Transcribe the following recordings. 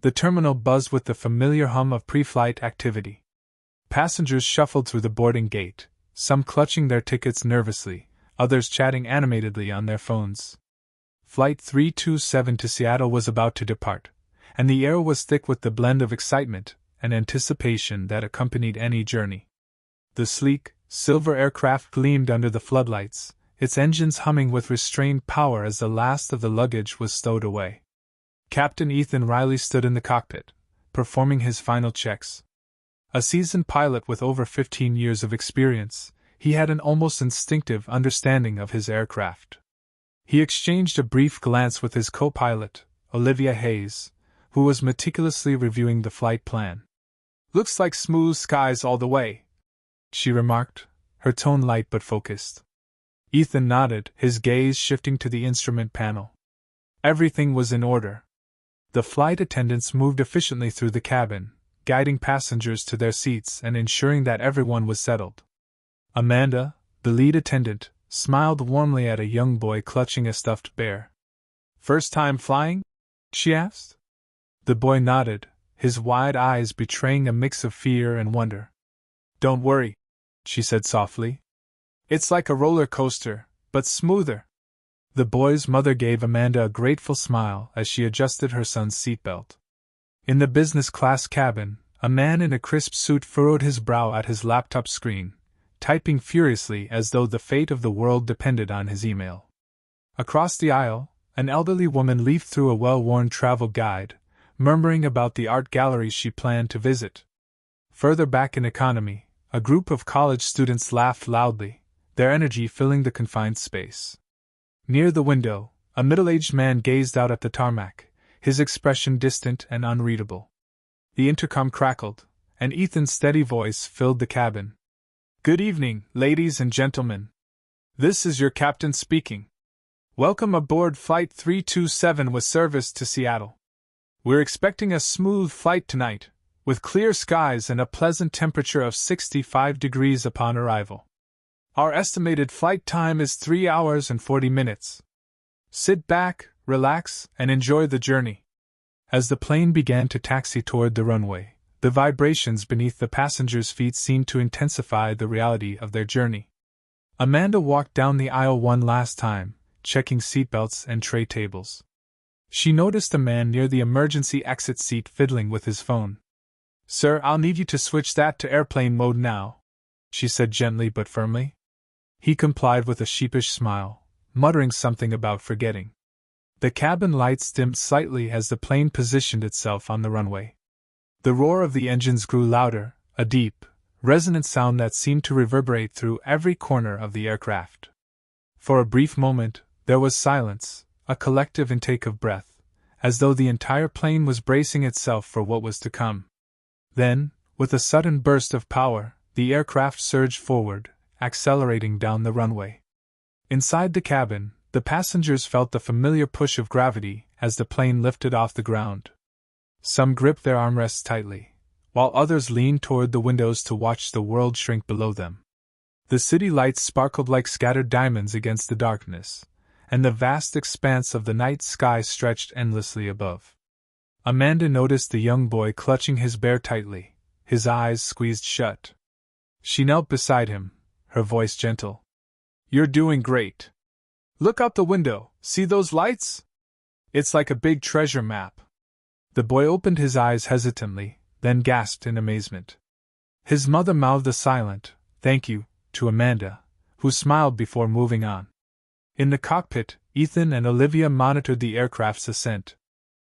The terminal buzzed with the familiar hum of pre-flight activity. Passengers shuffled through the boarding gate, some clutching their tickets nervously, others chatting animatedly on their phones. Flight 327 to Seattle was about to depart, and the air was thick with the blend of excitement and anticipation that accompanied any journey. The sleek, silver aircraft gleamed under the floodlights, its engines humming with restrained power as the last of the luggage was stowed away. Captain Ethan Riley stood in the cockpit, performing his final checks. A seasoned pilot with over 15 years of experience, he had an almost instinctive understanding of his aircraft. He exchanged a brief glance with his co-pilot, Olivia Hayes, who was meticulously reviewing the flight plan. "Looks like smooth skies all the way," she remarked, her tone light but focused. Ethan nodded, his gaze shifting to the instrument panel. Everything was in order. The flight attendants moved efficiently through the cabin, guiding passengers to their seats and ensuring that everyone was settled. Amanda, the lead attendant, smiled warmly at a young boy clutching a stuffed bear. "First time flying?" she asked. The boy nodded, his wide eyes betraying a mix of fear and wonder. "Don't worry," she said softly. "It's like a roller coaster, but smoother." The boy's mother gave Amanda a grateful smile as she adjusted her son's seatbelt. In the business class cabin, a man in a crisp suit furrowed his brow at his laptop screen, typing furiously as though the fate of the world depended on his email. Across the aisle, an elderly woman leafed through a well-worn travel guide, murmuring about the art galleries she planned to visit. Further back in economy, a group of college students laughed loudly, their energy filling the confined space. Near the window, a middle-aged man gazed out at the tarmac, his expression distant and unreadable. The intercom crackled, and Ethan's steady voice filled the cabin. "Good evening, ladies and gentlemen. This is your captain speaking. Welcome aboard Flight 327 with service to Seattle. We're expecting a smooth flight tonight, with clear skies and a pleasant temperature of 65 degrees upon arrival. Our estimated flight time is 3 hours and 40 minutes. Sit back, relax, and enjoy the journey." As the plane began to taxi toward the runway, the vibrations beneath the passengers' feet seemed to intensify the reality of their journey. Amanda walked down the aisle one last time, checking seatbelts and tray tables. She noticed a man near the emergency exit seat fiddling with his phone. "Sir, I'll need you to switch that to airplane mode now," she said gently but firmly. He complied with a sheepish smile, muttering something about forgetting. The cabin lights dimmed slightly as the plane positioned itself on the runway. The roar of the engines grew louder, a deep, resonant sound that seemed to reverberate through every corner of the aircraft. For a brief moment, there was silence, a collective intake of breath, as though the entire plane was bracing itself for what was to come. Then, with a sudden burst of power, the aircraft surged forward, accelerating down the runway. Inside the cabin, the passengers felt the familiar push of gravity as the plane lifted off the ground. Some gripped their armrests tightly, while others leaned toward the windows to watch the world shrink below them. The city lights sparkled like scattered diamonds against the darkness, and the vast expanse of the night sky stretched endlessly above. Amanda noticed the young boy clutching his bear tightly, his eyes squeezed shut. She knelt beside him, her voice gentle. "You're doing great. Look out the window, see those lights? It's like a big treasure map." The boy opened his eyes hesitantly, then gasped in amazement. His mother mouthed a silent, "Thank you," to Amanda, who smiled before moving on. In the cockpit, Ethan and Olivia monitored the aircraft's ascent.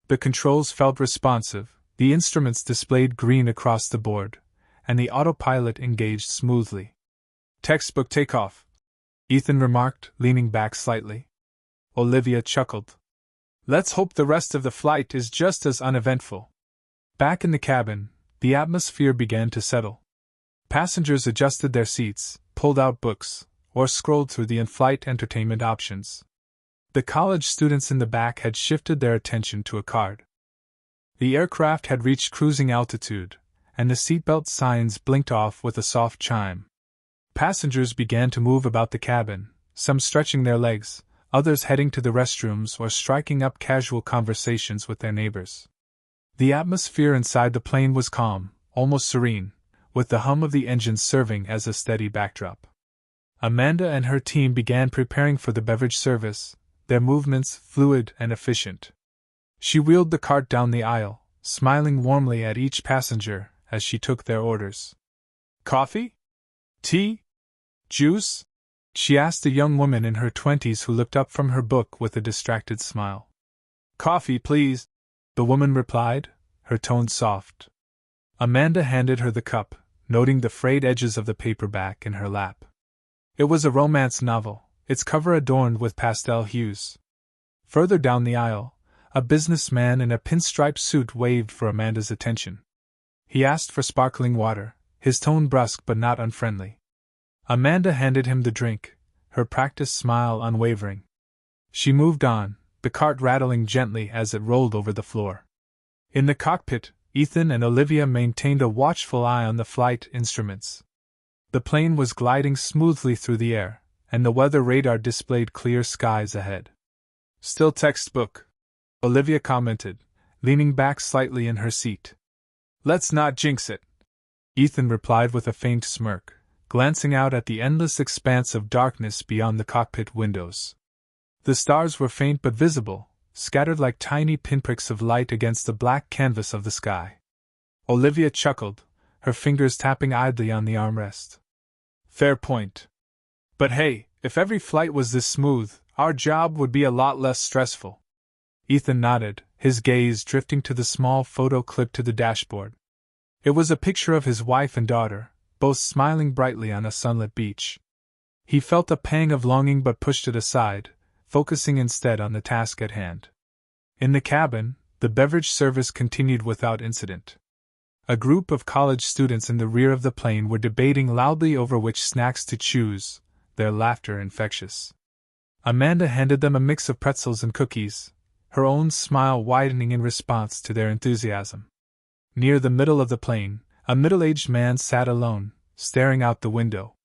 The controls felt responsive, the instruments displayed green across the board, and the autopilot engaged smoothly. "Textbook takeoff," Ethan remarked, leaning back slightly. Olivia chuckled. "Let's hope the rest of the flight is just as uneventful." Back in the cabin, the atmosphere began to settle. Passengers adjusted their seats, pulled out books, or scrolled through the in-flight entertainment options. The college students in the back had shifted their attention to a card. The aircraft had reached cruising altitude, and the seatbelt signs blinked off with a soft chime. Passengers began to move about the cabin, some stretching their legs, others heading to the restrooms or striking up casual conversations with their neighbors. The atmosphere inside the plane was calm, almost serene, with the hum of the engines serving as a steady backdrop. Amanda and her team began preparing for the beverage service, their movements fluid and efficient. She wheeled the cart down the aisle, smiling warmly at each passenger as she took their orders. "Coffee? Tea? Juice?" she asked a young woman in her 20s who looked up from her book with a distracted smile. "Coffee, please," the woman replied, her tone soft. Amanda handed her the cup, noting the frayed edges of the paperback in her lap. It was a romance novel, its cover adorned with pastel hues. Further down the aisle, a businessman in a pinstripe suit waved for Amanda's attention. He asked for sparkling water, his tone brusque but not unfriendly. Amanda handed him the drink, her practiced smile unwavering. She moved on, the cart rattling gently as it rolled over the floor. In the cockpit, Ethan and Olivia maintained a watchful eye on the flight instruments. The plane was gliding smoothly through the air, and the weather radar displayed clear skies ahead. "Still textbook," Olivia commented, leaning back slightly in her seat. "Let's not jinx it," Ethan replied with a faint smirk, glancing out at the endless expanse of darkness beyond the cockpit windows. The stars were faint but visible, scattered like tiny pinpricks of light against the black canvas of the sky. Olivia chuckled, her fingers tapping idly on the armrest. "Fair point. But hey, if every flight was this smooth, our job would be a lot less stressful." Ethan nodded, his gaze drifting to the small photo clipped to the dashboard. It was a picture of his wife and daughter, both smiling brightly on a sunlit beach. He felt a pang of longing but pushed it aside, focusing instead on the task at hand. In the cabin, the beverage service continued without incident. A group of college students in the rear of the plane were debating loudly over which snacks to choose, their laughter infectious. Amanda handed them a mix of pretzels and cookies, her own smile widening in response to their enthusiasm. Near the middle of the plane, a middle-aged man sat alone, staring out the window.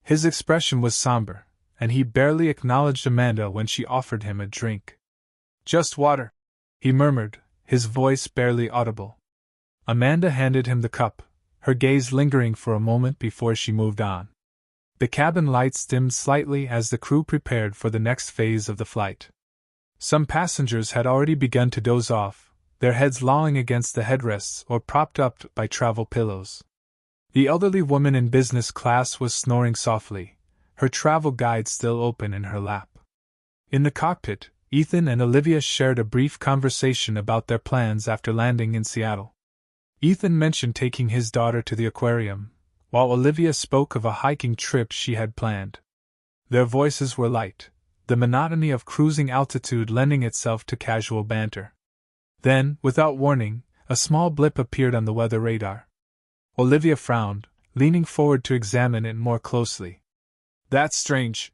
His expression was somber, and he barely acknowledged Amanda when she offered him a drink. "Just water," he murmured, his voice barely audible. Amanda handed him the cup, her gaze lingering for a moment before she moved on. The cabin lights dimmed slightly as the crew prepared for the next phase of the flight. Some passengers had already begun to doze off, their heads lolling against the headrests or propped up by travel pillows. The elderly woman in business class was snoring softly, her travel guide still open in her lap. In the cockpit, Ethan and Olivia shared a brief conversation about their plans after landing in Seattle. Ethan mentioned taking his daughter to the aquarium, while Olivia spoke of a hiking trip she had planned. Their voices were light, the monotony of cruising altitude lending itself to casual banter. Then, without warning, a small blip appeared on the weather radar. Olivia frowned, leaning forward to examine it more closely. "That's strange,"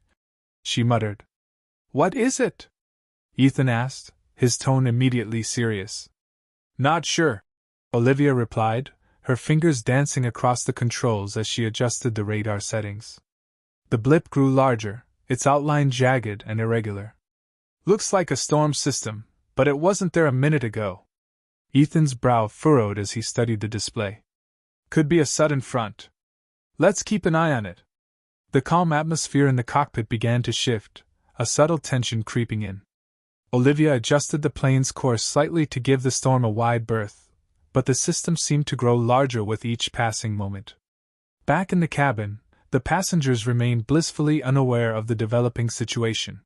she muttered. "What is it?" Ethan asked, his tone immediately serious. "Not sure," Olivia replied, her fingers dancing across the controls as she adjusted the radar settings. The blip grew larger, its outline jagged and irregular. "Looks like a storm system, but it wasn't there a minute ago." Ethan's brow furrowed as he studied the display. "Could be a sudden front. Let's keep an eye on it." The calm atmosphere in the cockpit began to shift, a subtle tension creeping in. Olivia adjusted the plane's course slightly to give the storm a wide berth, but the system seemed to grow larger with each passing moment. Back in the cabin, the passengers remained blissfully unaware of the developing situation.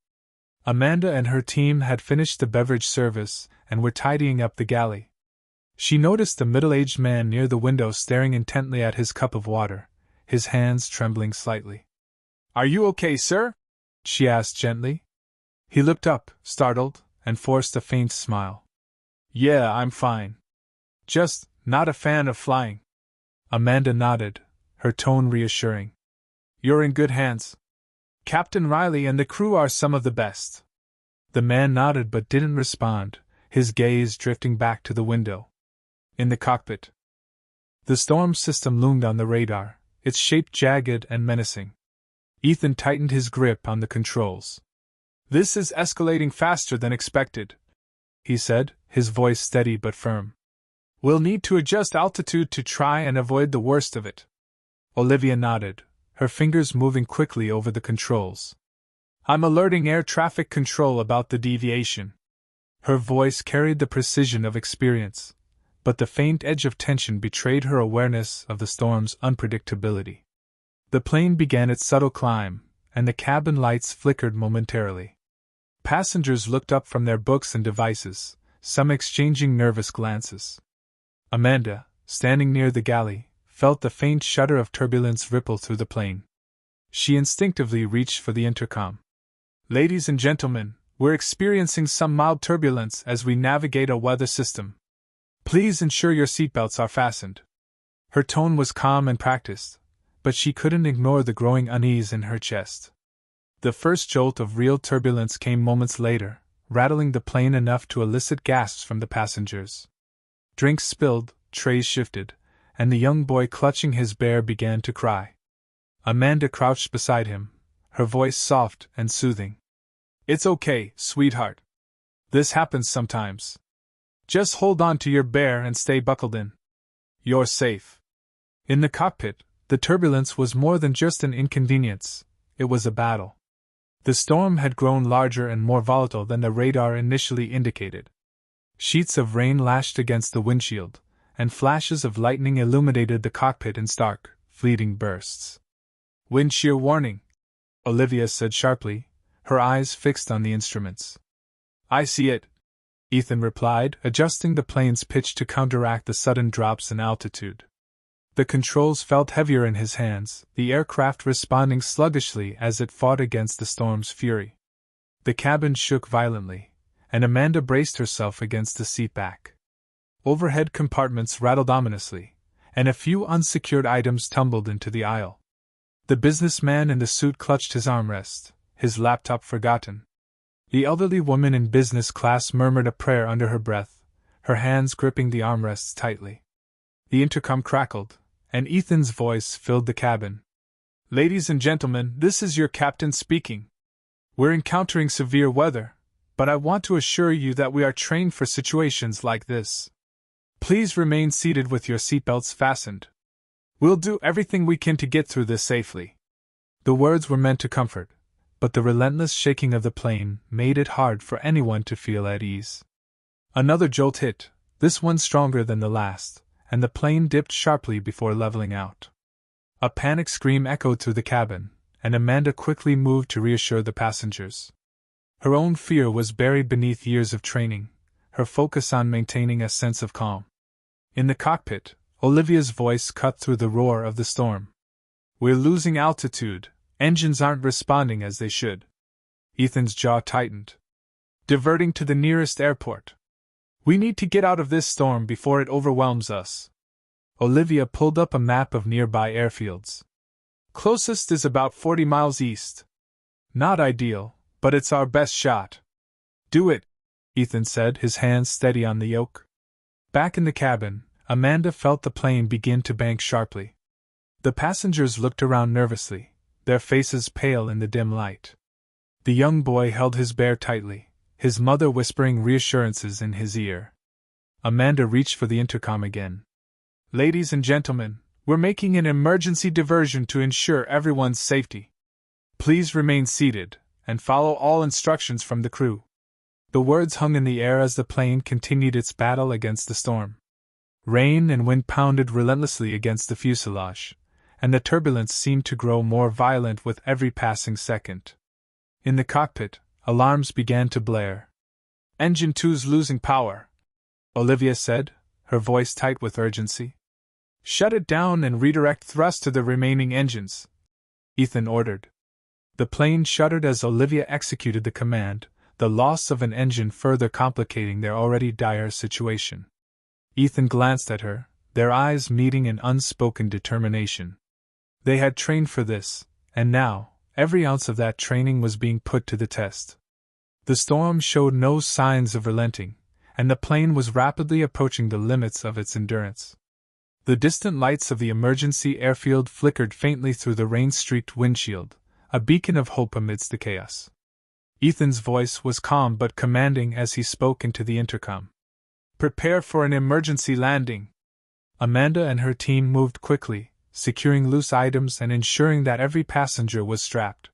Amanda and her team had finished the beverage service and were tidying up the galley. She noticed a middle-aged man near the window staring intently at his cup of water, his hands trembling slightly. "Are you okay, sir?" she asked gently. He looked up, startled, and forced a faint smile. "Yeah, I'm fine. Just not a fan of flying." Amanda nodded, her tone reassuring. "You're in good hands. Captain Riley and the crew are some of the best." The man nodded but didn't respond, his gaze drifting back to the window. In the cockpit, the storm system loomed on the radar, its shape jagged and menacing. Ethan tightened his grip on the controls. "This is escalating faster than expected," he said, his voice steady but firm. We'll need to adjust altitude to try and avoid the worst of it. Olivia nodded, her fingers moving quickly over the controls. I'm alerting air traffic control about the deviation. Her voice carried the precision of experience, but the faint edge of tension betrayed her awareness of the storm's unpredictability. The plane began its subtle climb, and the cabin lights flickered momentarily. Passengers looked up from their books and devices, some exchanging nervous glances. Amanda, standing near the galley, felt the faint shudder of turbulence ripple through the plane. She instinctively reached for the intercom. Ladies and gentlemen, we're experiencing some mild turbulence as we navigate a weather system. Please ensure your seatbelts are fastened. Her tone was calm and practiced, but she couldn't ignore the growing unease in her chest. The first jolt of real turbulence came moments later, rattling the plane enough to elicit gasps from the passengers. Drinks spilled, trays shifted, and the young boy clutching his bear began to cry. Amanda crouched beside him, her voice soft and soothing. It's okay, sweetheart. This happens sometimes. Just hold on to your bear and stay buckled in. You're safe. In the cockpit, the turbulence was more than just an inconvenience, it was a battle. The storm had grown larger and more volatile than the radar initially indicated. Sheets of rain lashed against the windshield, and flashes of lightning illuminated the cockpit in stark, fleeting bursts. Wind shear warning, Olivia said sharply, her eyes fixed on the instruments. I see it, Ethan replied, adjusting the plane's pitch to counteract the sudden drops in altitude. The controls felt heavier in his hands, the aircraft responding sluggishly as it fought against the storm's fury. The cabin shook violently, and Amanda braced herself against the seat back. Overhead compartments rattled ominously, and a few unsecured items tumbled into the aisle. The businessman in the suit clutched his armrest, his laptop forgotten. The elderly woman in business class murmured a prayer under her breath, her hands gripping the armrests tightly. The intercom crackled, and Ethan's voice filled the cabin. Ladies and gentlemen, this is your captain speaking. We're encountering severe weather, but I want to assure you that we are trained for situations like this. Please remain seated with your seatbelts fastened. We'll do everything we can to get through this safely. The words were meant to comfort, but the relentless shaking of the plane made it hard for anyone to feel at ease. Another jolt hit, this one stronger than the last, and the plane dipped sharply before leveling out. A panic scream echoed through the cabin, and Amanda quickly moved to reassure the passengers. Her own fear was buried beneath years of training, her focus on maintaining a sense of calm. In the cockpit, Olivia's voice cut through the roar of the storm. We're losing altitude, engines aren't responding as they should. Ethan's jaw tightened. Diverting to the nearest airport. We need to get out of this storm before it overwhelms us. Olivia pulled up a map of nearby airfields. Closest is about 40 miles east. Not ideal, but it's our best shot. Do it, Ethan said, his hands steady on the yoke. Back in the cabin, Amanda felt the plane begin to bank sharply. The passengers looked around nervously, their faces pale in the dim light. The young boy held his bear tightly, his mother whispering reassurances in his ear. Amanda reached for the intercom again. Ladies and gentlemen, we're making an emergency diversion to ensure everyone's safety. Please remain seated, and follow all instructions from the crew. The words hung in the air as the plane continued its battle against the storm. Rain and wind pounded relentlessly against the fuselage, and the turbulence seemed to grow more violent with every passing second. In the cockpit, alarms began to blare. Engine 2's losing power, Olivia said, her voice tight with urgency. Shut it down and redirect thrust to the remaining engines, Ethan ordered. The plane shuddered as Olivia executed the command, the loss of an engine further complicating their already dire situation. Ethan glanced at her, their eyes meeting in unspoken determination. They had trained for this, and now, every ounce of that training was being put to the test. The storm showed no signs of relenting, and the plane was rapidly approaching the limits of its endurance. The distant lights of the emergency airfield flickered faintly through the rain-streaked windshield, a beacon of hope amidst the chaos. Ethan's voice was calm but commanding as he spoke into the intercom. Prepare for an emergency landing. Amanda and her team moved quickly, securing loose items and ensuring that every passenger was strapped.